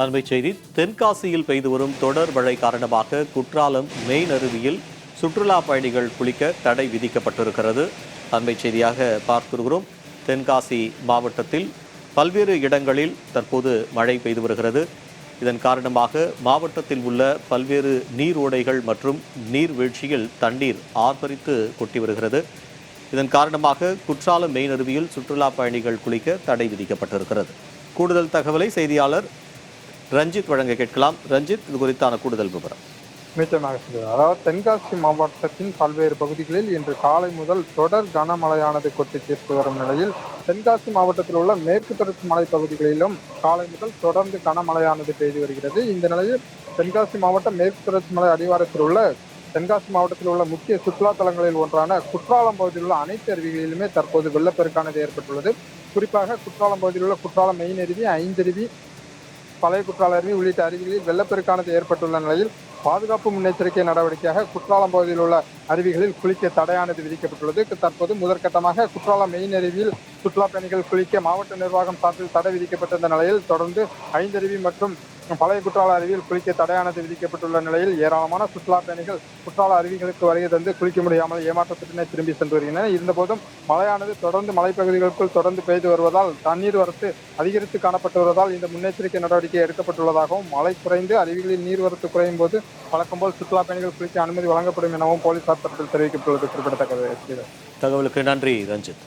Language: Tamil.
அண்மைச் செய்தி. தென்காசியில் பெய்து வரும் தொடர் மழை காரணமாக குற்றாலம் மெயின் அருவியில் சுற்றுலா பயணிகள் குளிக்க தடை விதிக்கப்பட்டிருக்கிறது. அண்மைச் செய்தியாக பார்த்திருக்கிறோம். தென்காசி மாவட்டத்தில் பல்வேறு இடங்களில் தற்போது மழை பெய்து வருகிறது. இதன் காரணமாக மாவட்டத்தில் உள்ள பல்வேறு நீரோடைகள் மற்றும் நீர்வீழ்ச்சியில் தண்ணீர் ஆர்ப்பரித்து கொட்டி வருகிறது. இதன் காரணமாக குற்றாலம் மெயின் அருவியில் சுற்றுலா பயணிகள் குளிக்க தடை விதிக்கப்பட்டிருக்கிறது. கூடுதல் தகவலை செய்தியாளர் ரஞ்சித் வழங்க கேட்கலாம். ரஞ்சித், இது குறித்தான கூடுதல் விவரம். நிச்சயமாக. அதாவது தென்காசி மாவட்டத்தின் பல்வேறு பகுதிகளில் இன்று காலை முதல் தொடர் கனமழையானது கொட்டி தீர்த்து வரும் நிலையில் தென்காசி மாவட்டத்தில் உள்ள மேற்கு தொடர்ச்சி மலை பகுதிகளிலும் காலை முதல் தொடர்ந்து கனமழையானது பெய்து வருகிறது. இந்த நிலையில் தென்காசி மாவட்டம் மேற்கு தொடர்ச்சி மலை அடிவாரத்தில் உள்ள தென்காசி மாவட்டத்தில் உள்ள முக்கிய சுற்றுலா தலங்களில் ஒன்றான குற்றாலம் பகுதியில் உள்ள அனைத்து அருவிகளிலுமே தற்போது வெள்ளப்பெருக்கானது ஏற்பட்டுள்ளது. குறிப்பாக குற்றாலம் பகுதியில் உள்ள குற்றாலம் மெயின் அருவி, ஐந்தருவி, பழைய குற்றால அருவி உள்ளிட்ட அருவிகளில் வெள்ளப்பெருக்கானது ஏற்பட்டுள்ள நிலையில் பாதுகாப்பு முன்னெச்சரிக்கை நடவடிக்கையாக குற்றாலம் பகுதியில் உள்ள அருவிகளில் குளிக்க தடையானது விதிக்கப்பட்டுள்ளது. தற்போது முதற்கட்டமாக குற்றாலம் மெயின் அருவியில் சுற்றுலா பயணிகள் குளிக்க மாவட்ட நிர்வாகம் சார்பில் தடை விதிக்கப்பட்டிருந்த நிலையில் தொடர்ந்து ஐந்தருவி மற்றும் பழைய குற்றால அருவியில் குளிக்க தடையானது விதிக்கப்பட்டுள்ள நிலையில் ஏராளமான சுற்றுலா பயணிகள் குற்றால அருவிகளுக்கு வருகை தந்து குளிக்க முடியாமல் ஏமாற்றத்துடனே திரும்பி சென்று வருகின்றனர். இருந்தபோதும் மழையானது தொடர்ந்து மலைப்பகுதிகளுக்குள் தொடர்ந்து பெய்து வருவதால் தண்ணீர் வரத்து அதிகரித்து காணப்பட்டு வருவதால் இந்த முன்னெச்சரிக்கை நடவடிக்கை எடுக்கப்பட்டுள்ளதாகவும், மழை குறைந்து அருவிகளில் நீர்வரத்து குறையும் போது வழக்கம்போல் சுற்றுலா பயணிகள் குளிக்க அனுமதி வழங்கப்படும் எனவும் போலீசார் தரப்பில் தெரிவிக்கப்பட்டுள்ளது குறிப்பிடத்தக்கது. தகவலுக்கு நன்றி ரஞ்சித்.